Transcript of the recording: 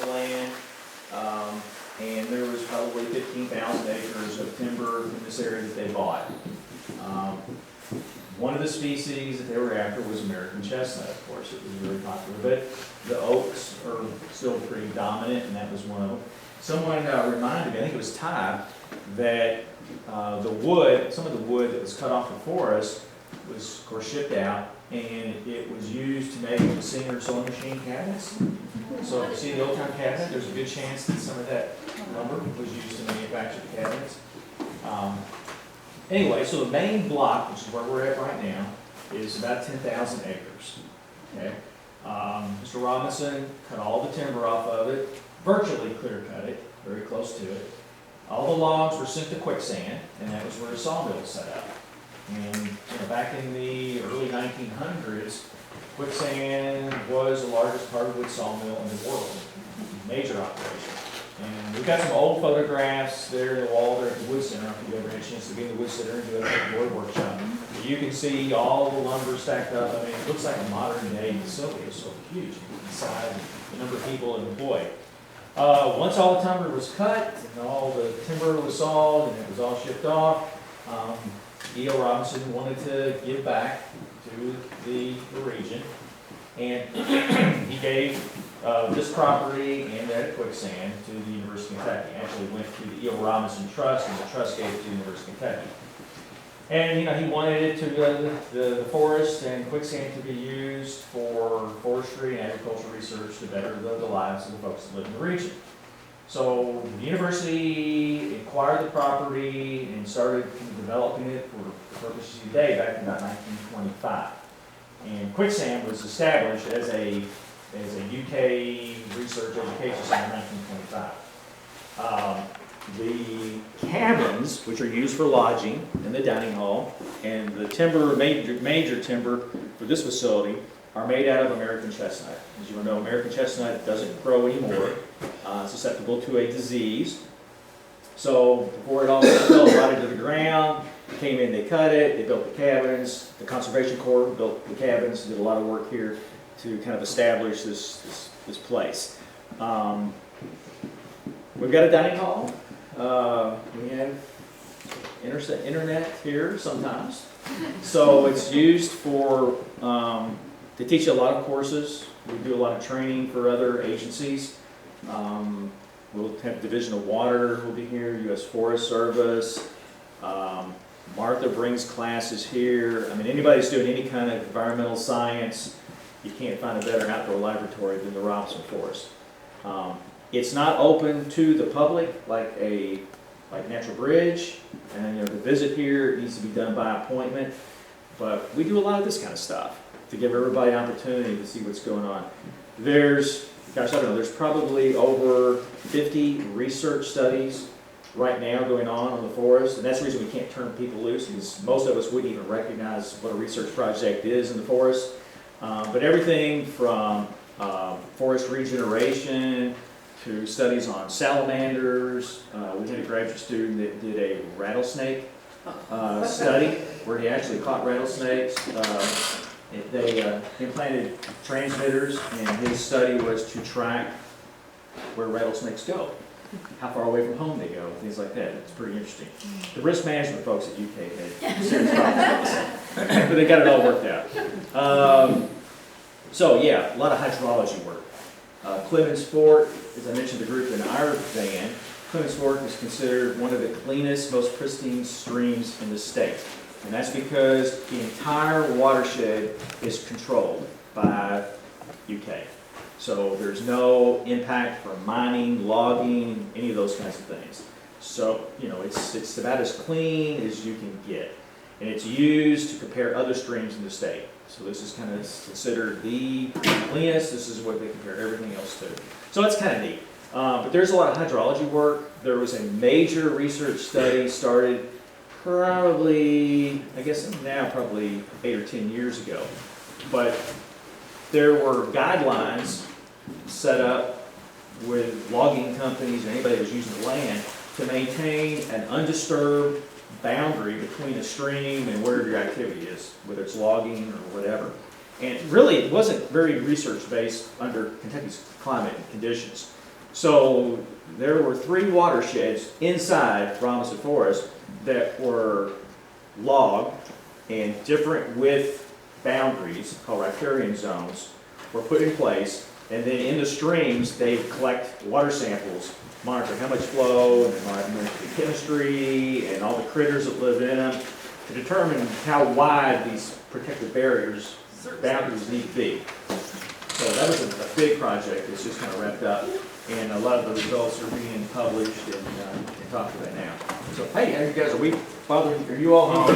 land, and there was probably 15,000 acres of timber in this area that they bought. One of the species that they were after was American chestnut, of course. It was really popular, but the oaks are still pretty dominant, and that was one of them. Someone reminded me, I think it was Ty, that the wood, some of the wood that was cut off the forest was, of course, shipped out, and it was used to make the Singer sewing machine cabinets. So if you see the old time cabinet, there's a good chance that some of that lumber was used to manufacture the cabinets. Anyway, so the main block, which is where we're at right now, is about 10,000 acres. Okay, Mr. Robinson cut all the timber off of it, virtually clear cut it, very close to it. All the logs were sent to quicksand, and that was where the sawmill was set up. And back in the early 1900s, quicksand was the largest hardwood sawmill in the world, major operation. And we've got some old photographs there in the wall there at the Wood Center. If you ever had a chance to be in the Wood Center and do a board workshop, you can see all the lumber stacked up. I mean, it looks like a modern day facility. It's so huge inside, the number of people employed. Once all the timber was cut and all the timber was sawed and it was all shipped off, E.O. Robinson wanted to give back to the region, and he gave this property and that quicksand to the University of Kentucky. Actually went to the E.O. Robinson Trust, and the trust gave it to the University of Kentucky. And he wanted it to the forest and quicksand to be used for forestry and agricultural research to better the lives of the folks that live in the region. So the university acquired the property and started developing it for the purposes today back in about 1925. And quicksand was established as a UK research education center in 1925. The cabins, which are used for lodging in the dining hall, and the timber, major timber for this facility, are made out of American chestnut. As you know, American chestnut doesn't grow anymore. It's susceptible to a disease. So before it all fell right into the ground, they came in, they cut it, they built the cabins. The Conservation Corps built the cabins, did a lot of work here to kind of establish this place. We've got a dining hall. We have internet here sometimes. So it's used for, to teach a lot of courses. We do a lot of training for other agencies. We'll have Division of Water will be here, U.S. Forest Service. Martha brings classes here. I mean, anybody who's doing any kind of environmental science, you can't find a better outdoor laboratory than the Robinson Forest. It's not open to the public like Natural Bridge, and the visit here needs to be done by appointment. But we do a lot of this kind of stuff to give everybody an opportunity to see what's going on. There's probably over 50 research studies right now going on the forest, and that's the reason we can't turn people loose, because most of us wouldn't even recognize what a research project is in the forest. But everything from forest regeneration to studies on salamanders. We had a graduate student that did a rattlesnake study where he actually caught rattlesnakes. They implanted transmitters, and his study was to track where rattlesnakes go, how far away from home they go, things like that. It's pretty interesting. The risk management folks at UK had serious problems with this, but they got it all worked out. So yeah, a lot of hydrology work. Clemens Fork, as I mentioned, the group in our van, Clemens Fork is considered one of the cleanest, most pristine streams in the state. And that's because the entire watershed is controlled by UK. So there's no impact from mining, logging, any of those kinds of things. So, it's about as clean as you can get. And it's used to compare other streams in the state. So this is kind of considered the cleanest. This is what they compare everything else to. So that's kind of neat. But there's a lot of hydrology work. There was a major research study started probably 8 or 10 years ago. But there were guidelines set up with logging companies and anybody who's using the land to maintain an undisturbed boundary between a stream and wherever your activity is, whether it's logging or whatever. And really, it wasn't very research-based under Kentucky's climate and conditions. So there were 3 watersheds inside Robinson Forest that were logged and different width boundaries, called riparian zones, were put in place. And then in the streams, they collect water samples, monitor how much flow, and monitor the chemistry, and all the critters that live in them, to determine how wide these protective boundaries need to be. So that was a big project. It's just kind of wrapped up, and a lot of the results are being published and talked about now. So hey, how you guys? Are we bothering? Are you all hungry?